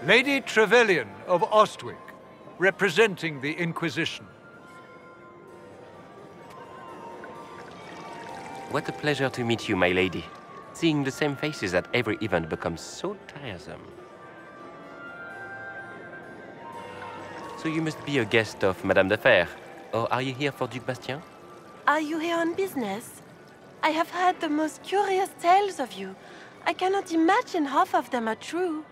Lady Trevelyan of Ostwick, representing the Inquisition. What a pleasure to meet you, my lady. Seeing the same faces at every event becomes so tiresome. So you must be a guest of Madame de Fer, or are you here for Duc Bastien? Are you here on business? I have heard the most curious tales of you. I cannot imagine half of them are true.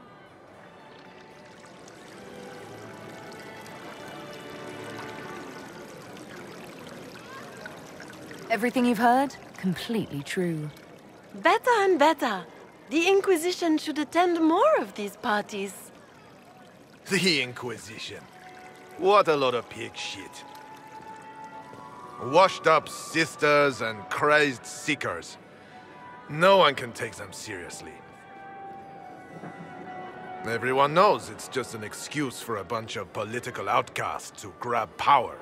Everything you've heard? Completely true. Better and better. The Inquisition should attend more of these parties. The Inquisition. What a lot of pig shit. Washed up sisters and crazed seekers. No one can take them seriously. Everyone knows it's just an excuse for a bunch of political outcasts to grab power.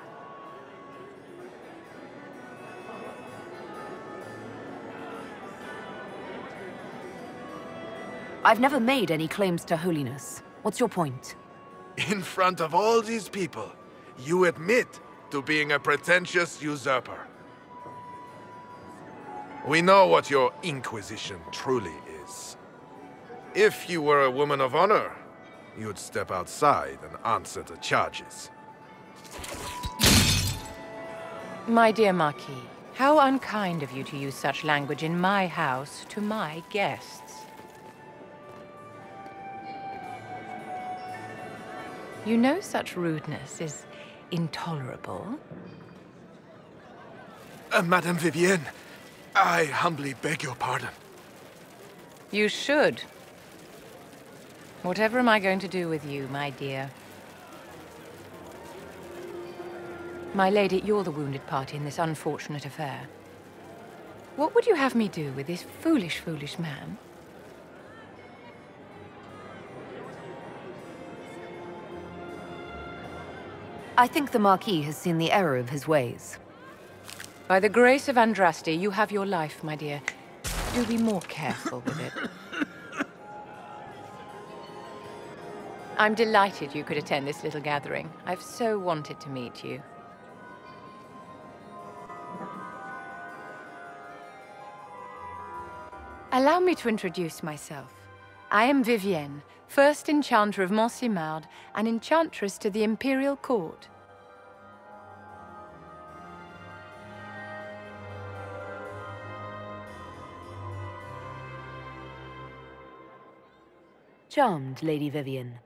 I've never made any claims to holiness. What's your point? In front of all these people, you admit to being a pretentious usurper. We know what your Inquisition truly is. If you were a woman of honor, you'd step outside and answer the charges. My dear Marquis, how unkind of you to use such language in my house to my guests. You know such rudeness is intolerable. Madame Vivienne, I humbly beg your pardon. You should. Whatever am I going to do with you, my dear? My lady, you're the wounded party in this unfortunate affair. What would you have me do with this foolish, foolish man? I think the Marquis has seen the error of his ways. By the grace of Andraste, you have your life, my dear. Do be more careful with it. I'm delighted you could attend this little gathering. I've so wanted to meet you. Allow me to introduce myself. I am Vivienne, first Enchanter of Montsimard and Enchantress to the Imperial Court. Charmed, Lady Vivienne.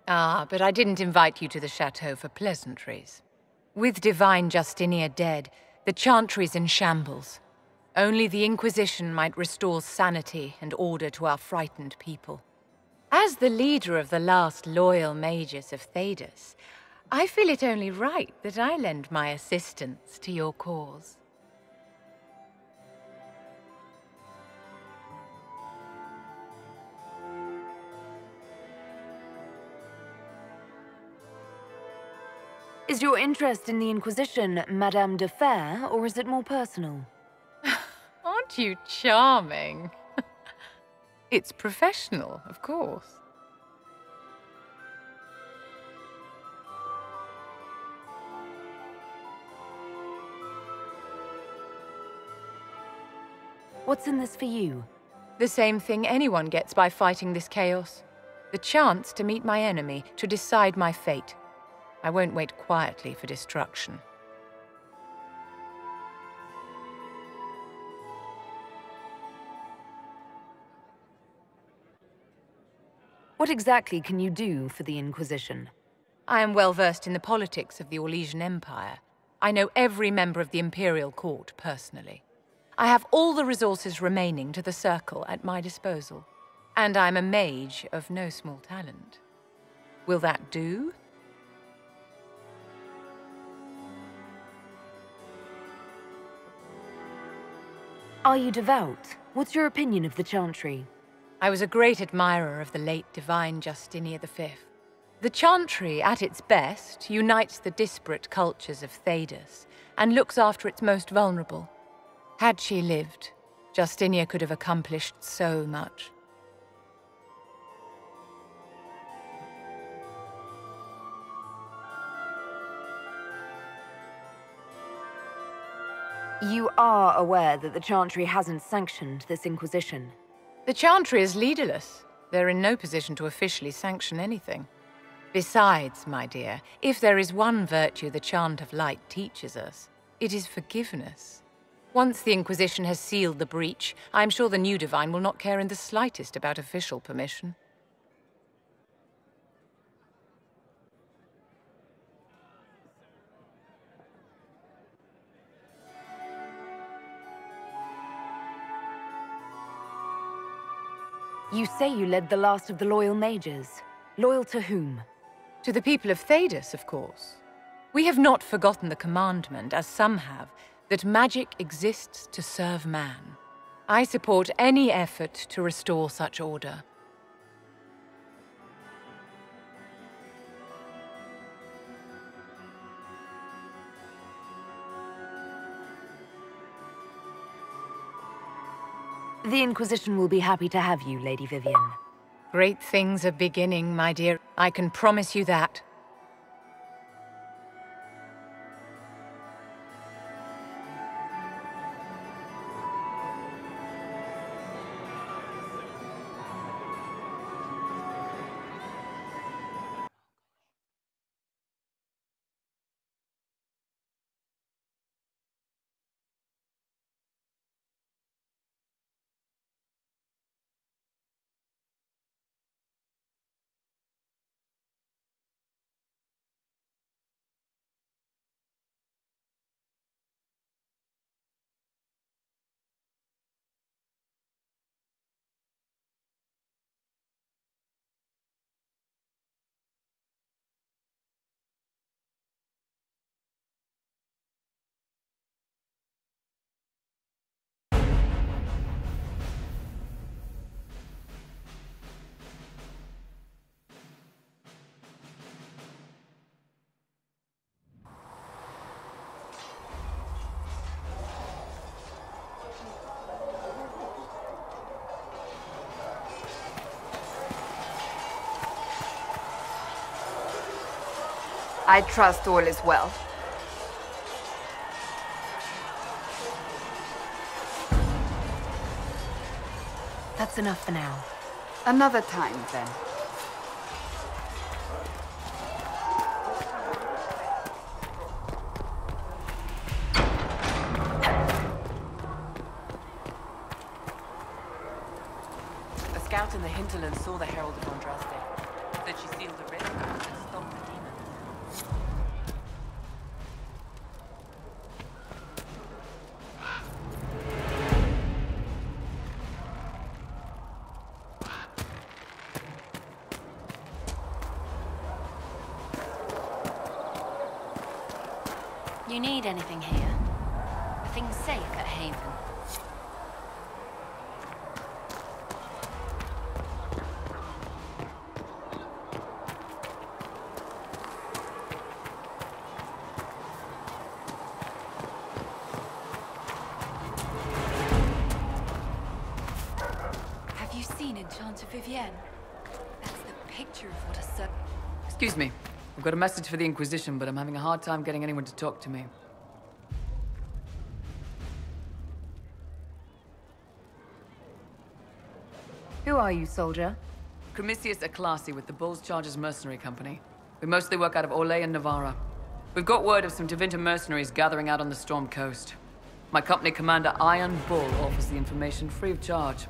Ah, but I didn't invite you to the chateau for pleasantries. With Divine Justinia dead, the Chantry's in shambles. Only the Inquisition might restore sanity and order to our frightened people. As the leader of the last loyal mages of Thedas, I feel it only right that I lend my assistance to your cause. Is your interest in the Inquisition Madame de Fer, or is it more personal? Aren't you charming? It's professional, of course. What's in this for you? The same thing anyone gets by fighting this chaos. The chance to meet my enemy, to decide my fate. I won't wait quietly for destruction. What exactly can you do for the Inquisition? I am well versed in the politics of the Orlesian Empire. I know every member of the Imperial Court personally. I have all the resources remaining to the Circle at my disposal. And I'm a mage of no small talent. Will that do? Are you devout? What's your opinion of the Chantry? I was a great admirer of the late Divine Justinia V. The Chantry, at its best, unites the disparate cultures of Thedas and looks after its most vulnerable. Had she lived, Justinia could have accomplished so much. You are aware that the Chantry hasn't sanctioned this Inquisition. The Chantry is leaderless. They're in no position to officially sanction anything. Besides, my dear, if there is one virtue the Chant of Light teaches us, it is forgiveness. Once the Inquisition has sealed the breach, I'm sure the new Divine will not care in the slightest about official permission. You say you led the last of the loyal mages. Loyal to whom? To the people of Thedas, of course. We have not forgotten the commandment, as some have, that magic exists to serve man. I support any effort to restore such order. The Inquisition will be happy to have you, Lady Vivian. Great things are beginning, my dear. I can promise you that. I trust all is well. That's enough for now. Another time, then. A scout in the hinterland saw the Herald of Andraste. Said she sealed the rift and stopped the demon. You need anything here? Are things safe at Haven? Have you seen Enchanter Vivienne? That's the picture of what a son. Excuse me. I've got a message for the Inquisition, but I'm having a hard time getting anyone to talk to me. Who are you, soldier? Cremisius Aclasi with the Bull's Chargers Mercenary Company. We mostly work out of Orlais and Navarra. We've got word of some Tevinter mercenaries gathering out on the Storm Coast. My company commander, Iron Bull, offers the information free of charge.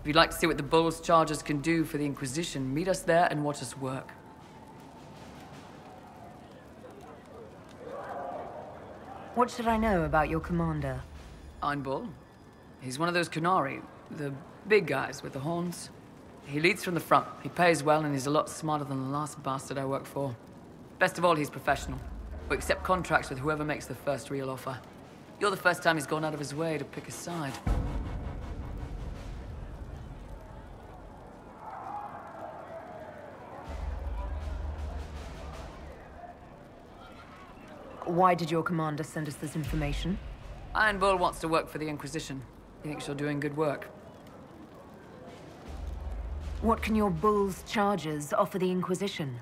If you'd like to see what the Bull's Chargers can do for the Inquisition, meet us there and watch us work. What should I know about your commander? Iron Bull. He's one of those Kunari, the big guys with the horns. He leads from the front, he pays well, and he's a lot smarter than the last bastard I worked for. Best of all, he's professional. We accept contracts with whoever makes the first real offer. You're the first time he's gone out of his way to pick a side. Why did your commander send us this information? Iron Bull wants to work for the Inquisition. He thinks you're doing good work. What can your Bull's Chargers offer the Inquisition?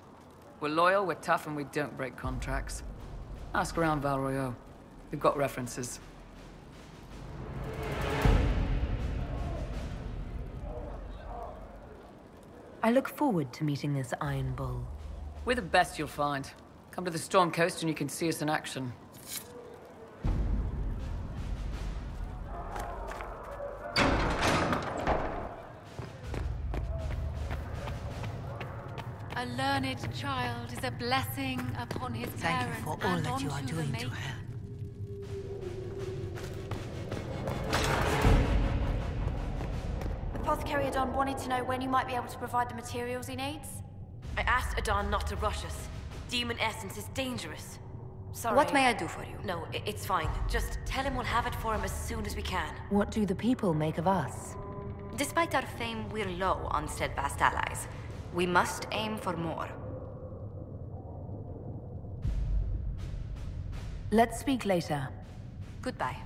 We're loyal, we're tough, and we don't break contracts. Ask around Val Royeaux. We've got references. I look forward to meeting this Iron Bull. We're the best you'll find. Come to the Storm Coast and you can see us in action. A learned child is a blessing upon his Thank you parents for all and that you are onto the doing to maiden. her. Apothecary Adon wanted to know when you might be able to provide the materials he needs. I asked Adon not to rush us. Demon essence is dangerous. Sorry. What may I do for you? No, it's fine. Just tell him we'll have it for him as soon as we can. What do the people make of us? Despite our fame, we're low on steadfast allies. We must aim for more. Let's speak later. Goodbye.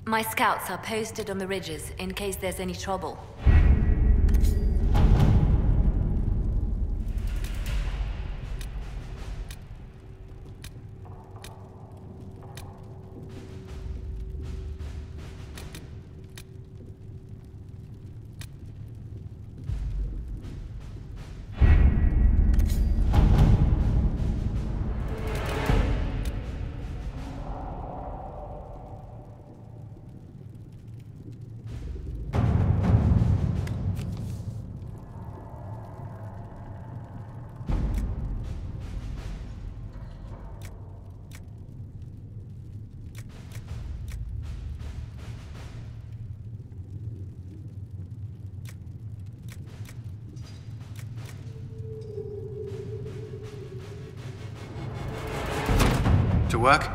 My scouts are posted on the ridges in case there's any trouble. To work?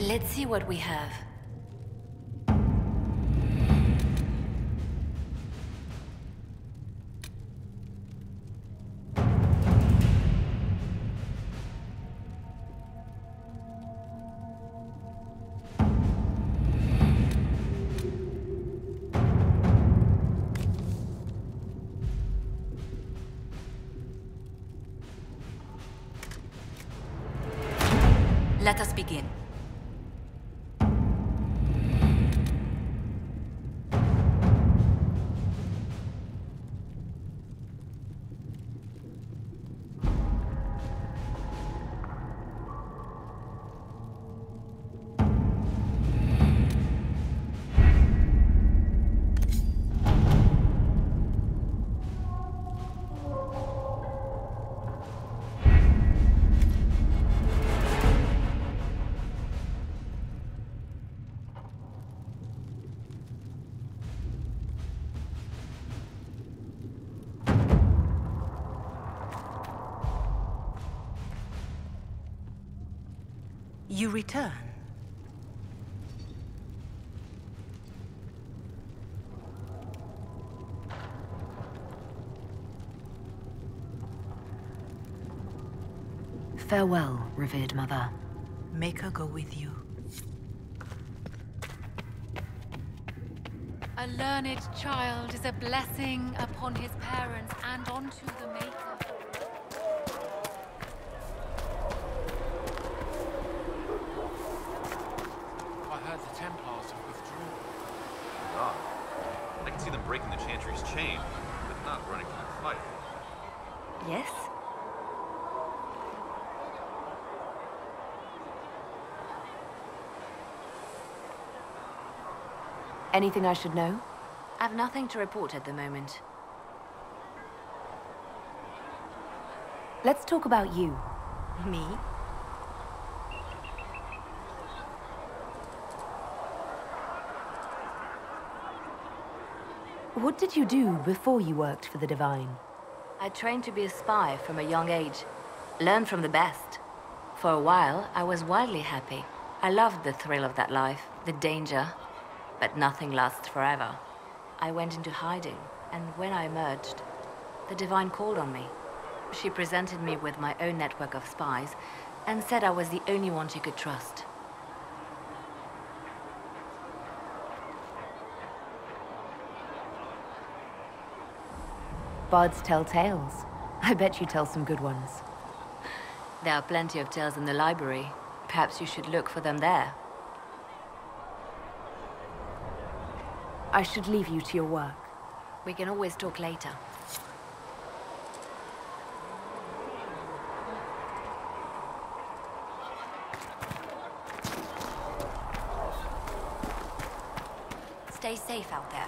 Let's see what we have. Let us begin. You return. Farewell, revered mother. Make her go with you. A learned child is a blessing upon his parents and onto the Maker. I heard the Templars have withdrawn. Ah. I can see them breaking the Chantry's chain, but not running from the fight. Yes? Anything I should know? I've nothing to report at the moment. Let's talk about you. Me? What did you do before you worked for the Divine? I trained to be a spy from a young age. Learned from the best. For a while, I was wildly happy. I loved the thrill of that life, the danger. But nothing lasts forever. I went into hiding, and when I emerged, the Divine called on me. She presented me with my own network of spies, and said I was the only one she could trust. Bards tell tales. I bet you tell some good ones. There are plenty of tales in the library. Perhaps you should look for them there. I should leave you to your work. We can always talk later. Stay safe out there.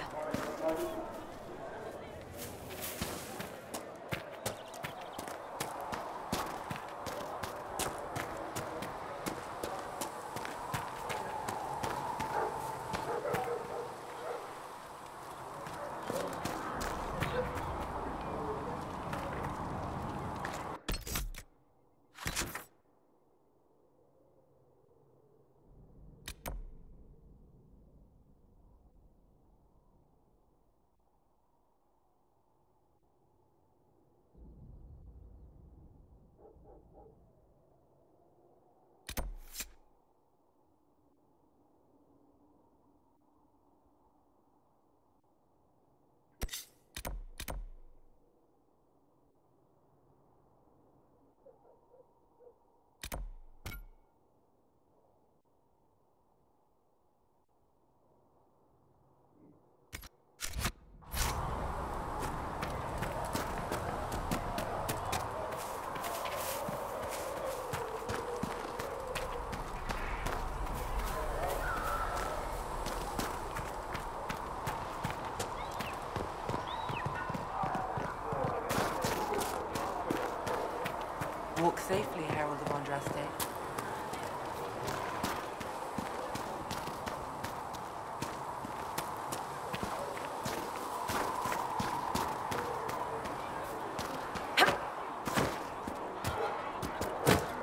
Walk safely, Herald of Andraste.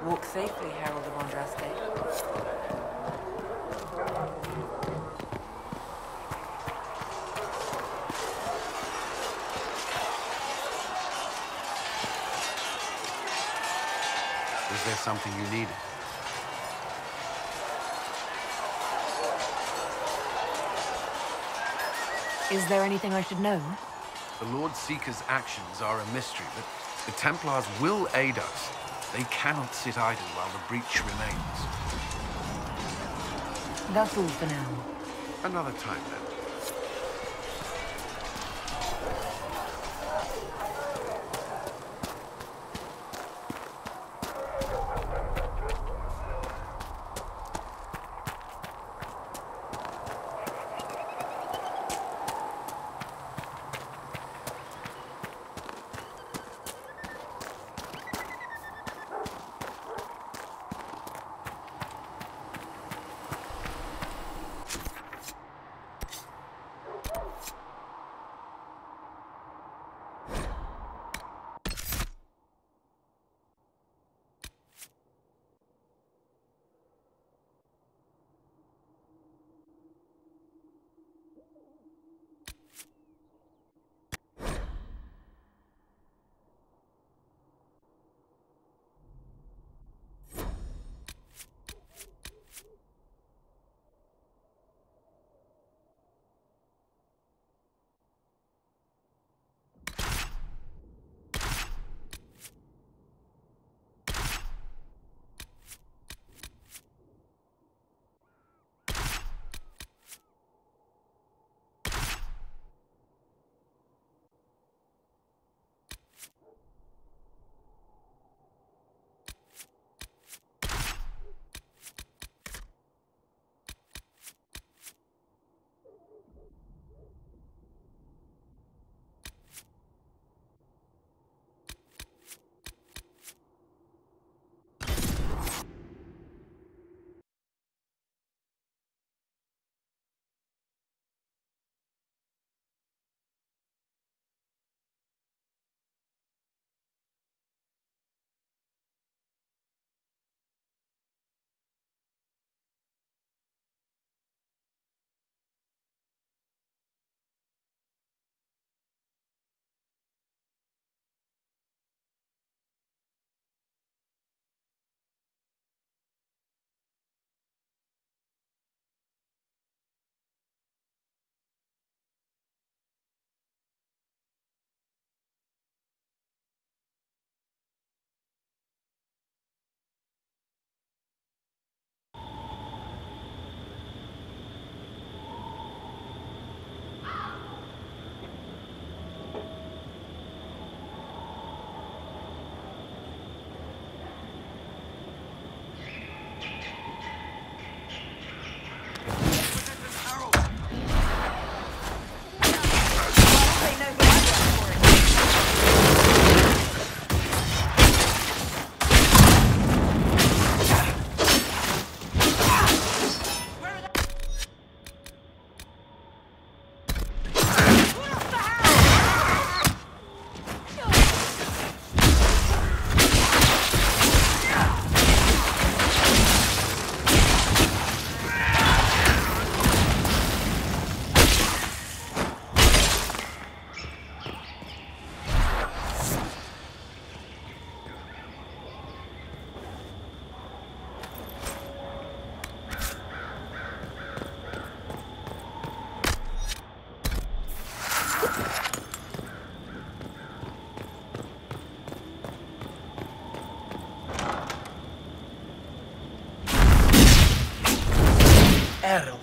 Walk safely, Herald of Andraste. Was there something you needed? Is there anything I should know? The Lord Seeker's actions are a mystery, but the Templars will aid us. They cannot sit idle while the breach remains. That's all for now. Another time, then.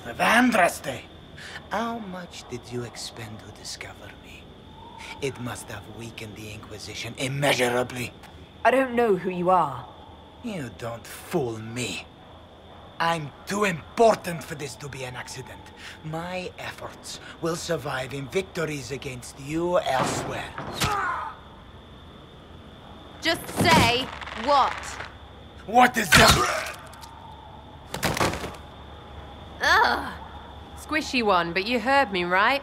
of Andraste. How much did you expend to discover me? It must have weakened the Inquisition immeasurably. I don't know who you are. You don't fool me. I'm too important for this to be an accident. My efforts will survive in victories against you elsewhere. Just say what? What is that? Ugh. Squishy one, but you heard me, right?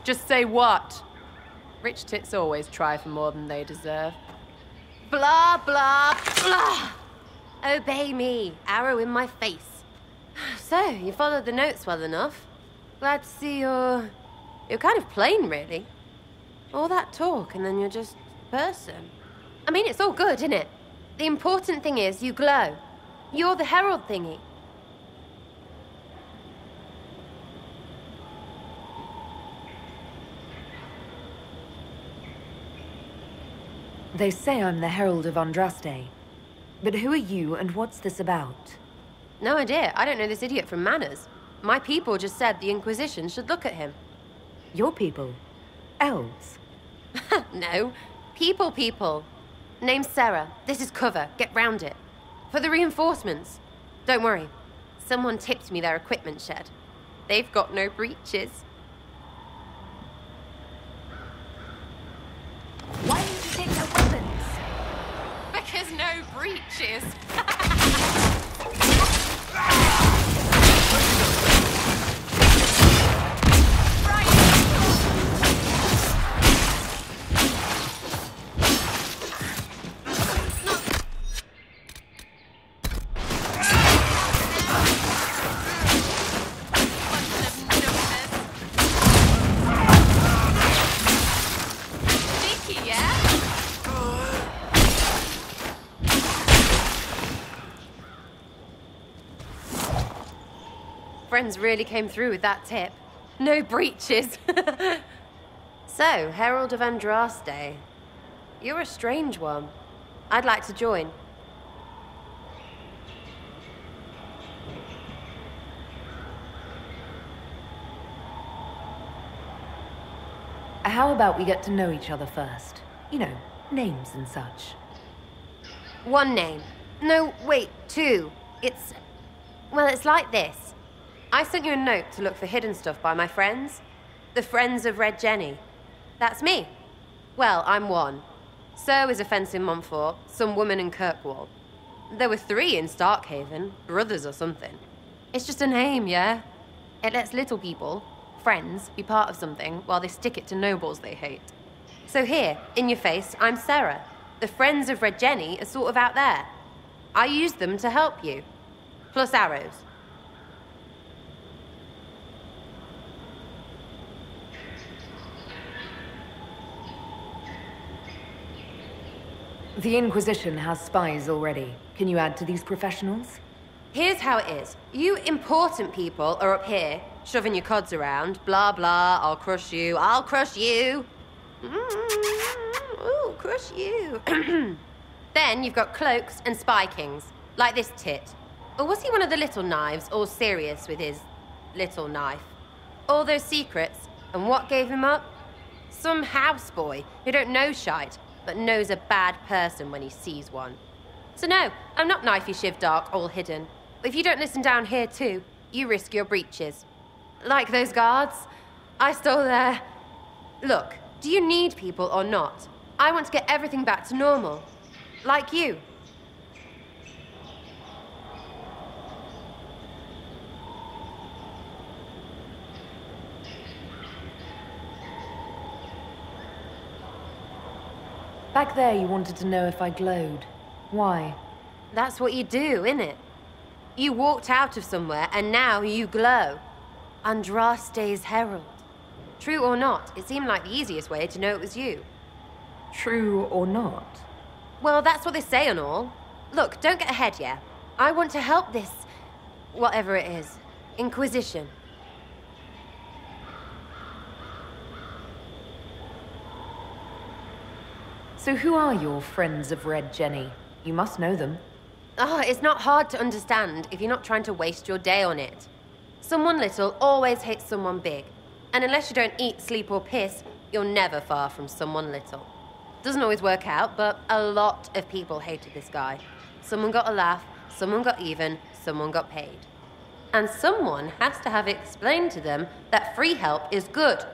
Just say what? Rich tits always try for more than they deserve. Blah, blah, blah. Obey me. Arrow in my face. So, you followed the notes well enough. Glad to see you're kind of plain, really. All that talk, and then you're just a person. I mean, it's all good, isn't it? The important thing is you glow. You're the herald thingy. They say I'm the Herald of Andraste. But who are you, and what's this about? No idea. I don't know this idiot from Manners. My people just said the Inquisition should look at him. Your people? Elves? No. People. Name's Sera. This is cover. Get round it. For the reinforcements. Don't worry. Someone tipped me their equipment shed. They've got no breaches. Why didn't you take their weapons? Because no breaches. Friends really came through with that tip. No breaches. So, Herald of Andraste. You're a strange one. I'd like to join. How about we get to know each other first? You know, names and such. One name. No, wait, two. Well, it's like this. I sent you a note to look for hidden stuff by my friends. The Friends of Red Jenny. That's me. Well, I'm one. So is a fence in Montfort, some woman in Kirkwall. There were 3 in Starkhaven, brothers or something. It's just a name, yeah? It lets little people, friends, be part of something while they stick it to nobles they hate. So here, in your face, I'm Sera. The Friends of Red Jenny are sort of out there. I use them to help you. Plus arrows. The Inquisition has spies already. Can you add to these professionals? Here's how it is. You important people are up here, shoving your cods around. Blah, blah, I'll crush you. Ooh, crush you. Then you've got cloaks and spy kings, like this tit. Or was he one of the little knives, all serious with his little knife? All those secrets, and what gave him up? Some houseboy who don't know shite, but knows a bad person when he sees one. So no, I'm not knifey shiv dark, all hidden. But if you don't listen down here too, you risk your breeches. Like those guards, I stole their... Look, do you need people or not? I want to get everything back to normal. Like you. Back there, you wanted to know if I glowed. Why? That's what you do, innit? You walked out of somewhere, and now you glow. Andraste's herald. True or not, it seemed like the easiest way to know it was you. True or not? Well, that's what they say and all. Look, don't get ahead, yeah? I want to help this... whatever it is. Inquisition. So who are your Friends of Red Jenny? You must know them. Oh, it's not hard to understand if you're not trying to waste your day on it. Someone little always hates someone big. And unless you don't eat, sleep, or piss, you're never far from someone little. Doesn't always work out, but a lot of people hated this guy. Someone got a laugh, someone got even, someone got paid. And someone has to have explained to them that free help is good.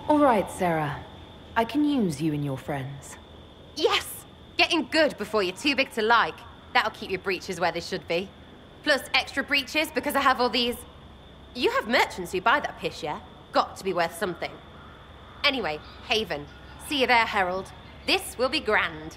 All right, Sera. I can use you and your friends. Yes! Getting good before you're too big to like. That'll keep your breeches where they should be. Plus extra breeches because I have all these... You have merchants who buy that piss, yeah? Got to be worth something. Anyway, Haven. See you there, Herald. This will be grand.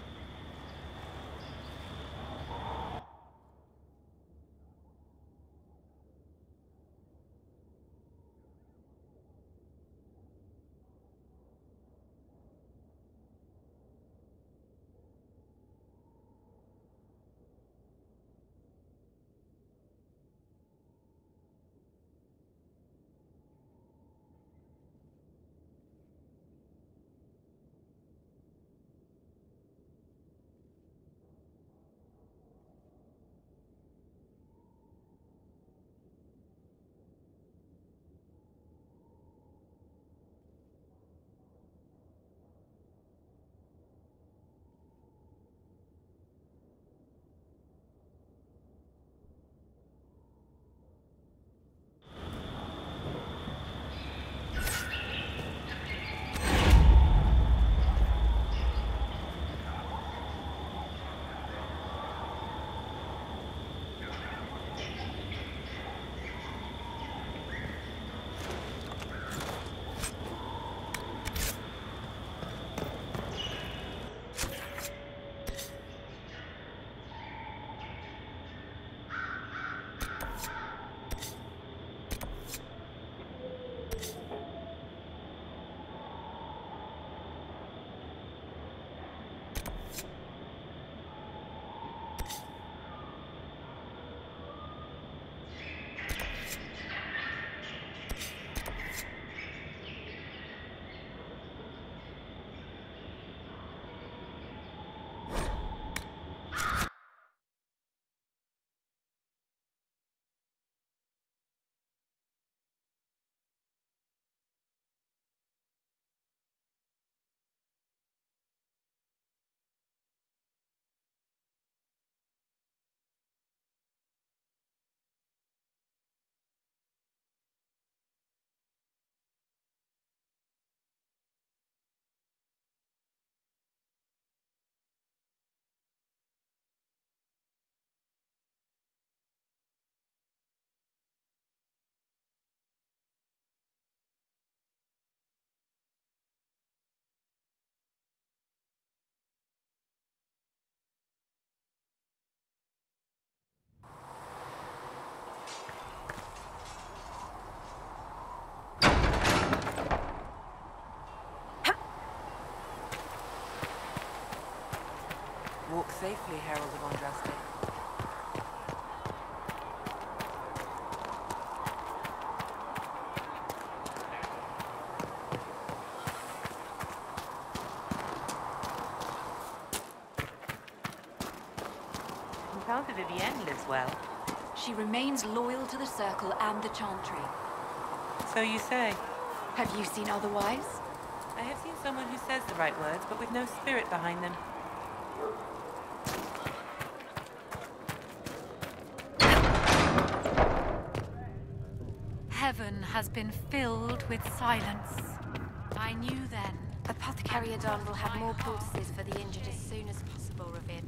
Walk safely, Herald of Andraste. Count Vivienne lives well. She remains loyal to the Circle and the Chantry. So you say. Have you seen otherwise? I have seen someone who says the right words, but with no spirit behind them. Heaven has been filled with silence. I knew then. Apothecary Adon will have more poultices for the injured as soon as possible, Ravin.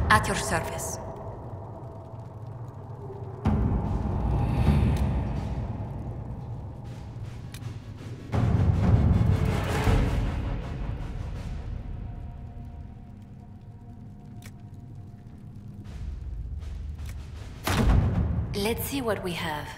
At your service. Let's see what we have.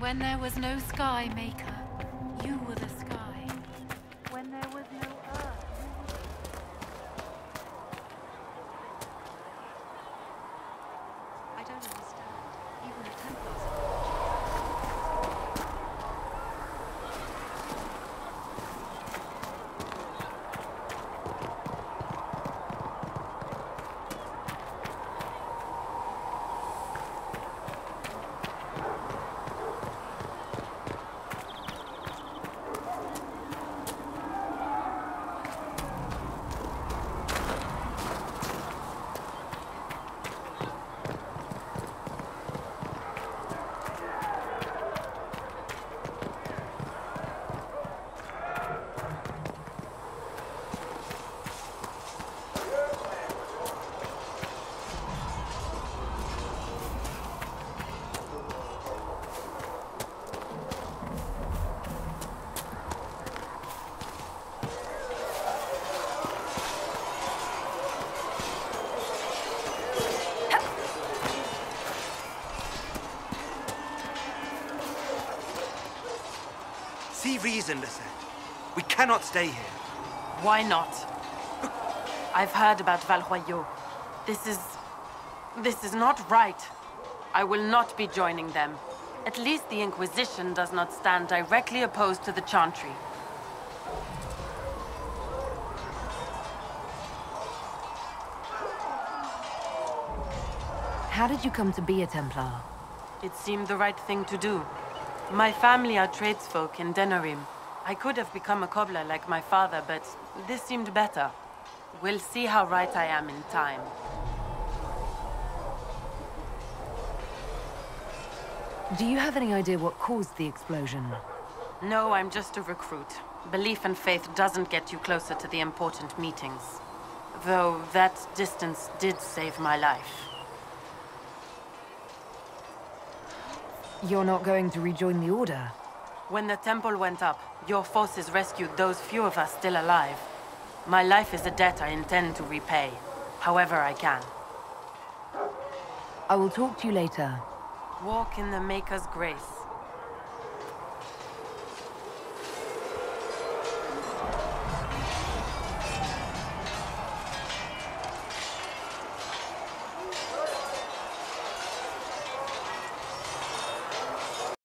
When there was no sky, Maker, you were the sky. When there was no earth, I don't understand. Even the Templars See reason, Lisette. We cannot stay here. Why not? I've heard about Valroyaux. This is not right. I will not be joining them. At least the Inquisition does not stand directly opposed to the Chantry. How did you come to be a Templar? It seemed the right thing to do. My family are tradesfolk in Denerim. I could have become a cobbler like my father, but this seemed better. We'll see how right I am in time. Do you have any idea what caused the explosion? No, I'm just a recruit. Belief and faith doesn't get you closer to the important meetings. Though that distance did save my life. You're not going to rejoin the Order? When the temple went up, your forces rescued those few of us still alive. My life is a debt I intend to repay, however I can. I will talk to you later. Walk in the Maker's grace.